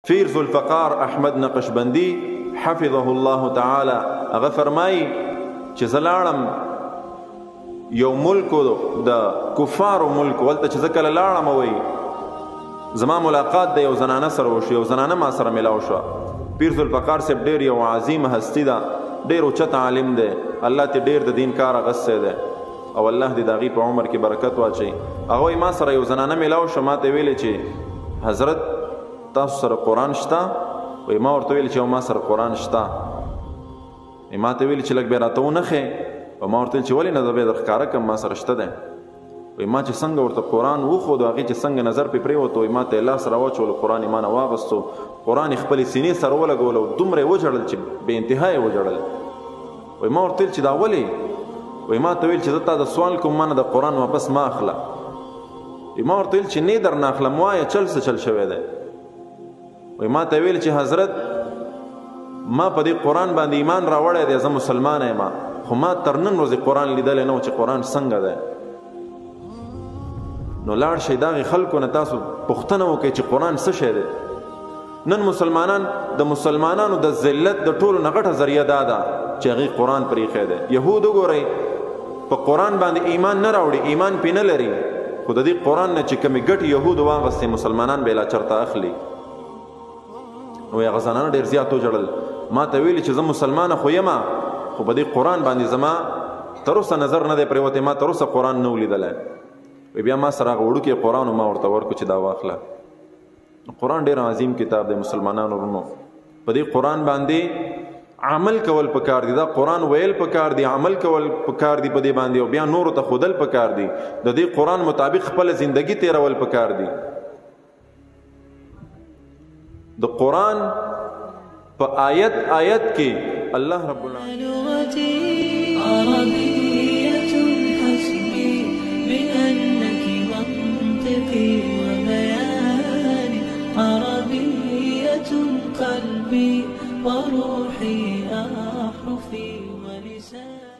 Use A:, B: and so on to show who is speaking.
A: پیر ذوالفقار احمد نقشبندی حفظه الله تعالی هغه فرمایي چې زه لاړم یو ملک د کفارو ملک ولته چې زه کله لاړم وایي زما ملاقات د یو زنانه سره وشو یو زنانه ما سره ملاو شوه پیر ذوالفقار صاحب ډېر یو عظیم هستی ده ډېر اوچت عالم دی الله ته ډېر د دین کار اغستی دی او الله دې د هغې په عمر کې برکت واچوي هغوی ما سره یو زنانه ملاو شوه ما ته ویلې چې حضرت تاسو سره قرآن شته وایي ما ورته ویل چې ما سره قرآن شته ما ته ویل چې لږ بیا راته ونښې او ما ورته ویل چې ولې نه زه بیا در ښکاره کړم ما سره شته دی وایي ما چې څنګه ورته قرآن وښودو هغې چې څنګه نظر پرې پرېوتو وایي ما ته یې لاس راواچولو قرآن یې ما نه واغستو قرآن یې خپلې سینې سره ولګولو دومره یې وژړل چې بې انتها یې وژړل وایي ما ورته ویل چې دا ولې وایي ما ته ویل چې زه تا د سوال کوم ما نه د قرآن واپس ما اخله وایي ما ورته ویل چې نه در نه اخلم وایه چل څه چل شوی دی وایي ما ته ویل چې حضرت ما په دې قرآن باندې ایمان راوړی دی زه مسلمان یم خو ما تر نن ورځې قرآن لیدلی نه و چې قرآن څنګه دی نو لاړ شئ د هغې خلکو نه تاسو پوښتنه وکړئ چې قرآن څه شی دی نن مسلمانان د مسلمانانو د ذلت د ټولو نه غټه ذریعه دا ده چې هغې قرآن پرېښی دی یهود وګورئ په قرآن باندې ایمان نه راوړي ایمان پې نه لري خو د دې قرآن نه چې کومې ګټې یهودو واغستې مسلمانان به یې لا چرته اخلي نو هغه زنانه ډېر زیات وژړل ما ته ویلي چې زه مسلمانه خو یم خو په دې قرآن باندې زما تر اوسه نظر نه دی پرېوتی ما تر اوسه قرآن نه و لیدلی بیا ما سره هغه وړوکی قرآن ما ورته ورکړو چې دا واخله قرآن ډېر عظیم کتاب دی مسلمانانو ورونو په دې قرآن باندې عمل کول پکار دي دا قرآن ویل پکار دي عمل کول پکار دي په دې باندې او بیا نورو ته ښودل پکار دي د دې قرآن مطابق خپله زندگی تیرول پکار دي د قرآن په آیت آیت کې الله رب
B: قلبي وروحي أحرفي ولساني